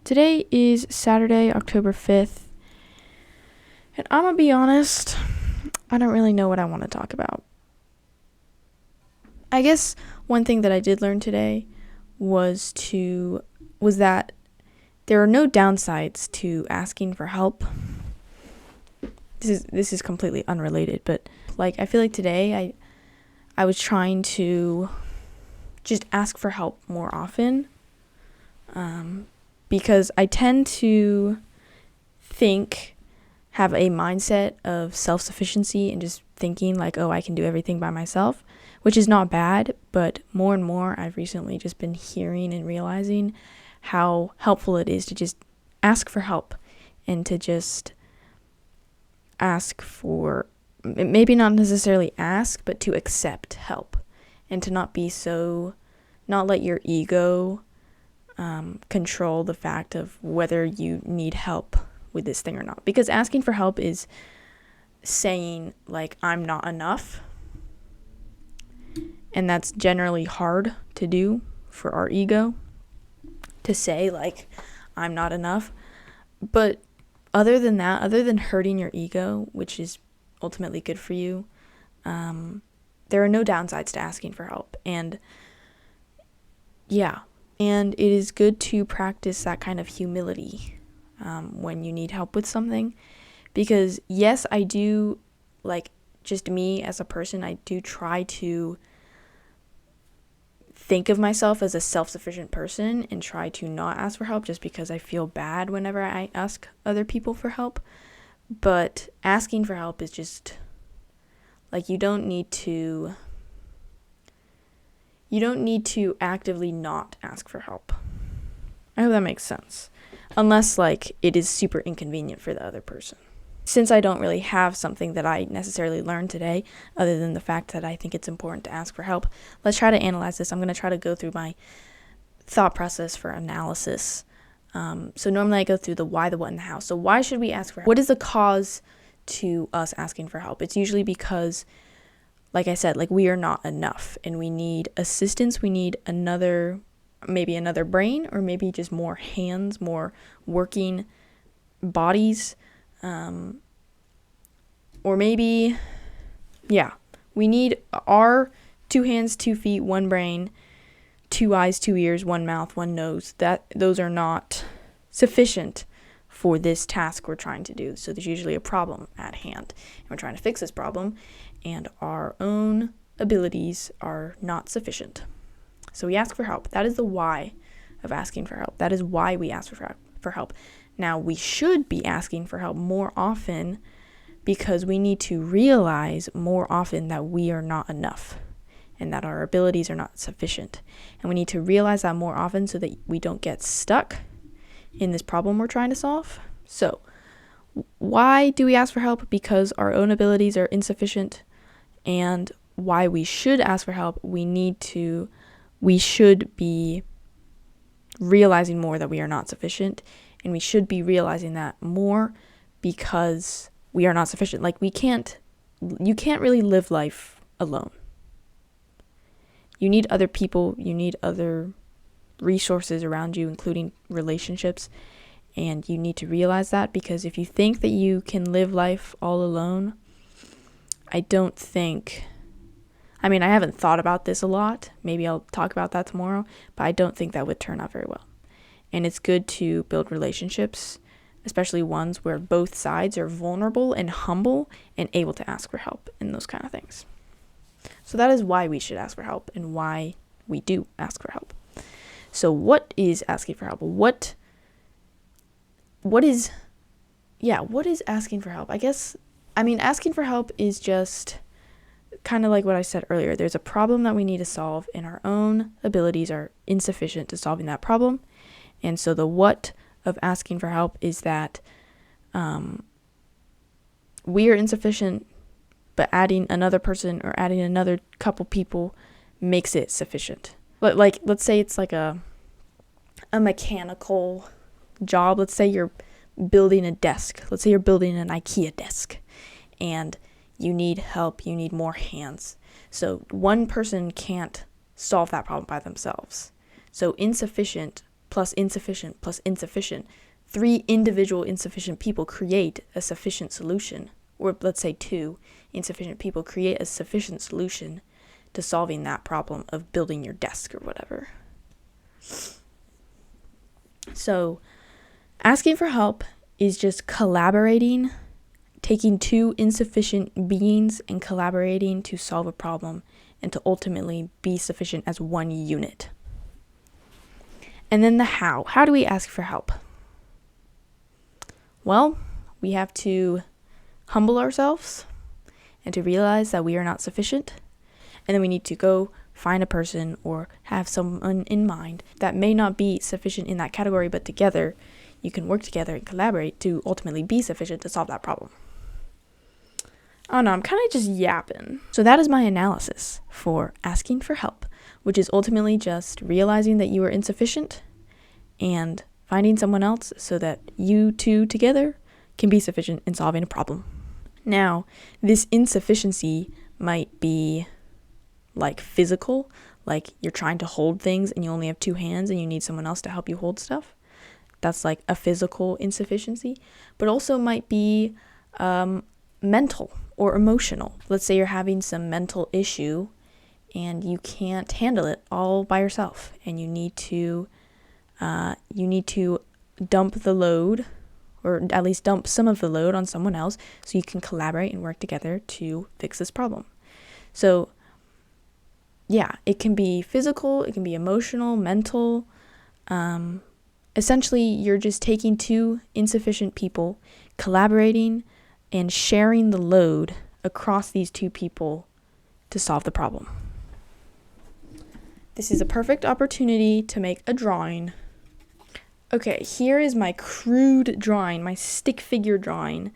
Today is Saturday, October 5th, and I'm gonna be honest, I don't really know what I want to talk about. I guess one thing that I did learn today was that there are no downsides to asking for help. This is completely unrelated, but I feel like today I was trying to just ask for help more often. Because I tend to have a mindset of self-sufficiency and just thinking I can do everything by myself, which is not bad, but more and more I've recently just been hearing and realizing how helpful it is to just ask for help and to just ask for, maybe not necessarily ask, but to accept help and to not let your ego control the fact of whether you need help with this thing or not. Because asking for help is saying, I'm not enough. And that's generally hard to do for our ego, to say, I'm not enough. But other than that, other than hurting your ego, which is ultimately good for you, there are no downsides to asking for help. And it is good to practice that kind of humility when you need help with something. Because yes, I do, just me as a person, I do try to think of myself as a self-sufficient person and try to not ask for help just because I feel bad whenever I ask other people for help. But asking for help is just, you don't need to actively not ask for help. I hope that makes sense. Unless, it is super inconvenient for the other person. Since I don't really have something that I necessarily learned today, other than the fact that I think it's important to ask for help, let's try to analyze this. I'm going to try to go through my thought process for analysis. So normally I go through the why, the what, and the how. So why should we ask for help? What is the cause to us asking for help? It's usually because, like I said, we are not enough and we need assistance. We need maybe another brain, or maybe just more hands, more working bodies. Or maybe, we need our 2 hands, 2 feet, 1 brain, 2 eyes, 2 ears, 1 mouth, 1 nose. Those are not sufficient for this task we're trying to do. So there's usually a problem at hand, and we're trying to fix this problem, and our own abilities are not sufficient. So we ask for help. That is the why of asking for help. That is why we ask for help. Now, we should be asking for help more often because we need to realize more often that we are not enough and that our abilities are not sufficient. And we need to realize that more often so that we don't get stuck in this problem we're trying to solve. So, why do we ask for help? Because our own abilities are insufficient. And why we should ask for help, we should be realizing more that we are not sufficient. And we should be realizing that more because we are not sufficient. You can't really live life alone. You need other people, you need other resources around you, including relationships. And you need to realize that, because if you think that you can live life all alone, I haven't thought about this a lot. Maybe I'll talk about that tomorrow, but I don't think that would turn out very well. And it's good to build relationships, especially ones where both sides are vulnerable and humble and able to ask for help and those kind of things. So that is why we should ask for help and why we do ask for help. So what is asking for help? What is asking for help? Asking for help is just kind of like what I said earlier. There's a problem that we need to solve, and our own abilities are insufficient to solving that problem. And so the what of asking for help is that we are insufficient, but adding another person or adding another couple people makes it sufficient. But let's say it's a mechanical job. Let's say you're building a desk. Let's say you're building an IKEA desk, and you need help. You need more hands. So one person can't solve that problem by themselves. So insufficient plus insufficient plus insufficient. 3 individual insufficient people create a sufficient solution, or let's say 2 insufficient people create a sufficient solution to solving that problem of building your desk or whatever. So asking for help is just collaborating, taking 2 insufficient beings and collaborating to solve a problem and to ultimately be sufficient as one unit. And then the how. How do we ask for help? Well, we have to humble ourselves and to realize that we are not sufficient. And then we need to go find a person or have someone in mind that may not be sufficient in that category, but together you can work together and collaborate to ultimately be sufficient to solve that problem. Oh no, I'm kind of just yapping. So that is my analysis for asking for help, which is ultimately just realizing that you are insufficient and finding someone else so that you two together can be sufficient in solving a problem. Now, this insufficiency might be like physical, like you're trying to hold things and you only have 2 hands and you need someone else to help you hold stuff. That's like a physical insufficiency, but also might be mental or emotional. Let's say you're having some mental issue and you can't handle it all by yourself, and you need to dump the load, or at least dump some of the load on someone else so you can collaborate and work together to fix this problem. So yeah, it can be physical, it can be emotional, mental. Essentially, you're just taking 2 insufficient people, collaborating and sharing the load across these 2 people to solve the problem. This is a perfect opportunity to make a drawing. Okay, here is my crude drawing, my stick figure drawing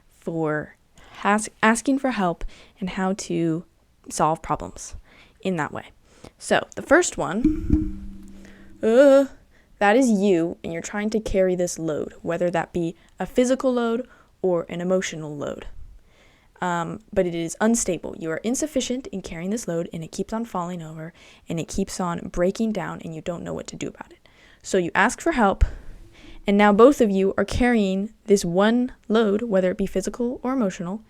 for asking for help and how to solve problems in that way. So the first one, that is you, and you're trying to carry this load, whether that be a physical load or an emotional load. But it is unstable. You are insufficient in carrying this load, and it keeps on falling over, and it keeps on breaking down, and you don't know what to do about it. So you ask for help, and now both of you are carrying this one load, whether it be physical or emotional,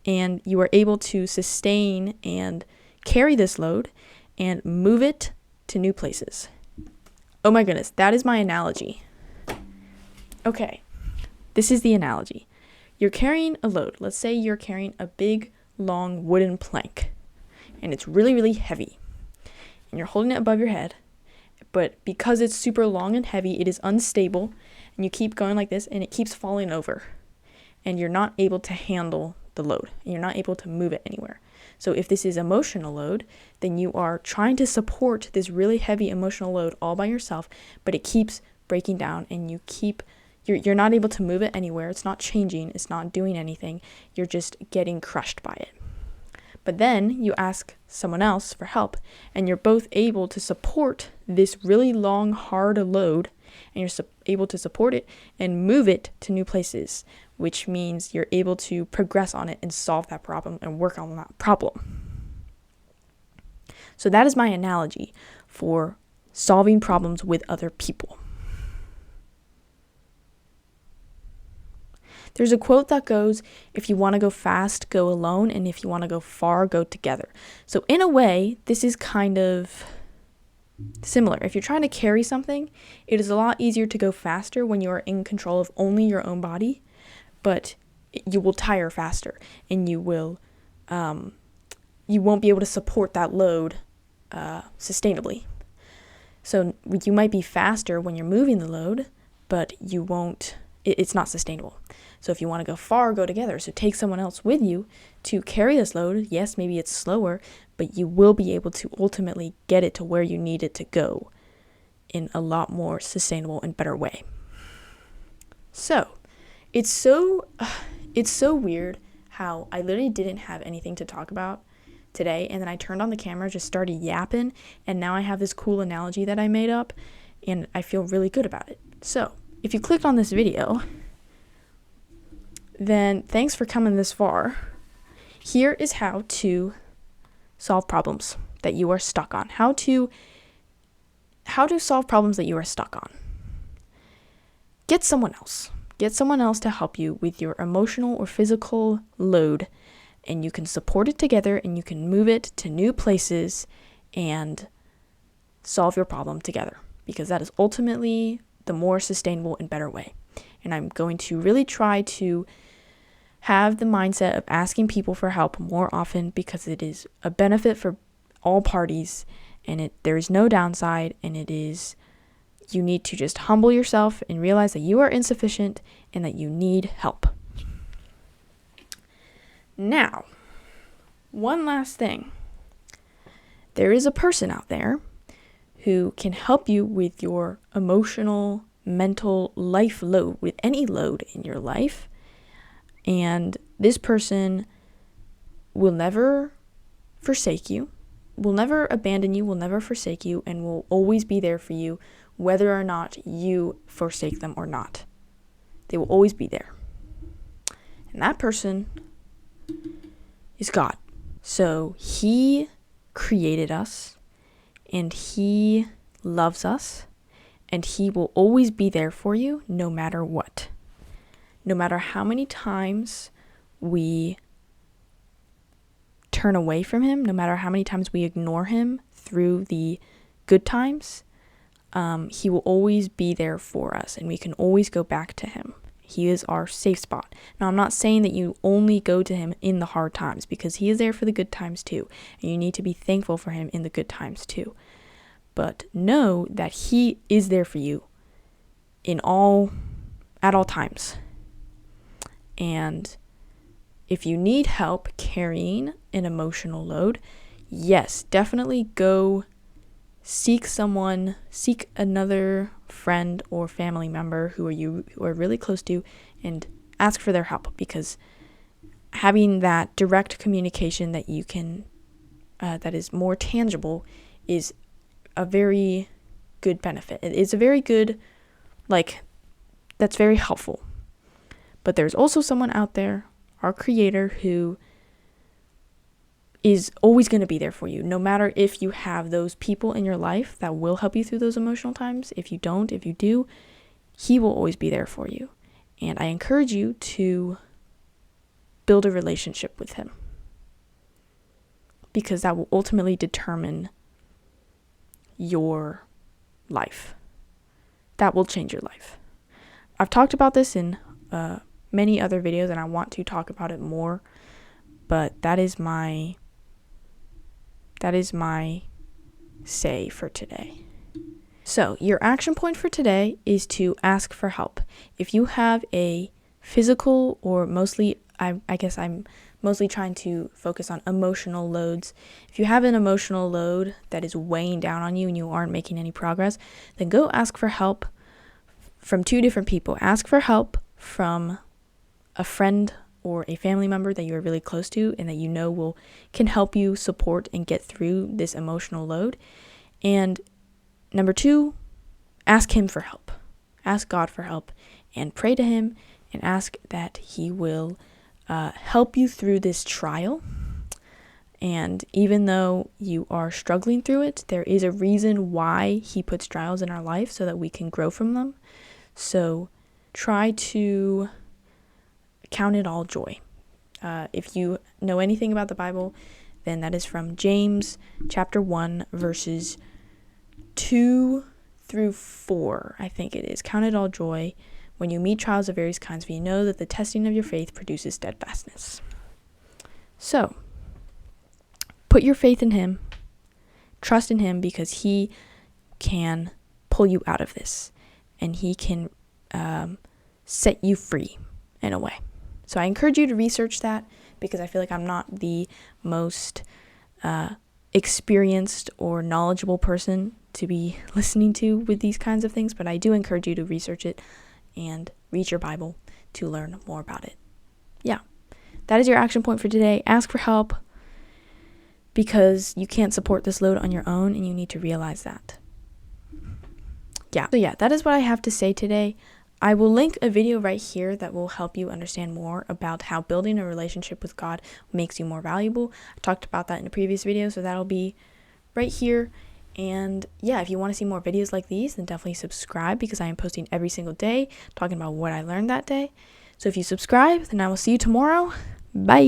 and you are able to sustain and carry this load and move it to new places. Oh my goodness, that is my analogy. Okay, this is the analogy. You're carrying a load. Let's say you're carrying a big, long wooden plank, and it's really, really heavy, and you're holding it above your head, but because it's super long and heavy, it is unstable, and you keep going like this, and it keeps falling over, and you're not able to handle the load, and you're not able to move it anywhere. So if this is emotional load, then you are trying to support this really heavy emotional load all by yourself, but it keeps breaking down, and you're not able to move it anywhere. It's not changing. It's not doing anything. You're just getting crushed by it. But then you ask someone else for help, and you're both able to support this really long, hard load, and you're able to support it and move it to new places, which means you're able to progress on it and solve that problem and work on that problem. So that is my analogy for solving problems with other people. There's a quote that goes, if you want to go fast, go alone, and if you want to go far, go together. So in a way, this is kind of similar. If you're trying to carry something, it is a lot easier to go faster when you are in control of only your own body, but you will tire faster, and you won't be able to support that load sustainably. So you might be faster when you're moving the load, but it's not sustainable. So if you want to go far, go together. So take someone else with you to carry this load. Yes, maybe it's slower, but you will be able to ultimately get it to where you need it to go in a lot more sustainable and better way. So it's so weird how I literally didn't have anything to talk about today, and then I turned on the camera, just started yapping, and now I have this cool analogy that I made up, and I feel really good about it. So if you clicked on this video, then thanks for coming this far. Here is how to solve problems that you are stuck on. How to solve problems that you are stuck on. get someone else. Get someone else to help you with your emotional or physical load, and you can support it together, and you can move it to new places and solve your problem together, because that is ultimately the more sustainable and better way. And I'm going to really try to have the mindset of asking people for help more often, because it is a benefit for all parties, and there is no downside, and you need to just humble yourself and realize that you are insufficient and that you need help. Now, one last thing. There is a person out there who can help you with your emotional, mental, life load, with any load in your life. And this person will never forsake you, will never abandon you, will never forsake you, and will always be there for you, whether or not you forsake them or not. They will always be there. And that person is God. So he created us, and he loves us, and he will always be there for you no matter what. No matter how many times we turn away from him, no matter how many times we ignore him through the good times, he will always be there for us, and we can always go back to him. He is our safe spot. Now, I'm not saying that you only go to him in the hard times, because he is there for the good times too, and you need to be thankful for him in the good times too. But know that he is there for you at all times. And if you need help carrying an emotional load, yes, definitely go seek another friend or family member who are really close to, and ask for their help, because having that direct communication that you can, that is more tangible, is a very good benefit. It is a very good, that's very helpful. But there's also someone out there, our Creator, who is always going to be there for you, no matter if you have those people in your life that will help you through those emotional times. If you don't, if you do, he will always be there for you. And I encourage you to build a relationship with him, because that will ultimately determine your life. That will change your life. I've talked about this in many other videos, and I want to talk about it more, but that is my say for today. So your action point for today is to ask for help. If you have a physical, or mostly, I guess I'm mostly trying to focus on emotional loads. If you have an emotional load that is weighing down on you and you aren't making any progress, then go ask for help from 2 different people. Ask for help from a friend or a family member that you are really close to, and that you know can help you support and get through this emotional load. And number 2, ask him for help. Ask God for help, and pray to him, and ask that he will help you through this trial. And even though you are struggling through it, there is a reason why he puts trials in our life, so that we can grow from them. So try to count it all joy. If you know anything about the Bible, then that is from James chapter 1, verses 2 through 4, I think it is. Count it all joy when you meet trials of various kinds, for you know that the testing of your faith produces steadfastness. So, put your faith in him. Trust in him, because he can pull you out of this, and he can set you free in a way. So I encourage you to research that, because I feel like I'm not the most experienced or knowledgeable person to be listening to with these kinds of things, but I do encourage you to research it and read your Bible to learn more about it. Yeah, that is your action point for today. Ask for help, because you can't support this load on your own, and you need to realize that. So that is what I have to say today. I will link a video right here that will help you understand more about how building a relationship with God makes you more valuable. I talked about that in a previous video, so that'll be right here. And yeah, if you want to see more videos like these, then definitely subscribe, because I am posting every single day talking about what I learned that day. So if you subscribe, then I will see you tomorrow. Bye.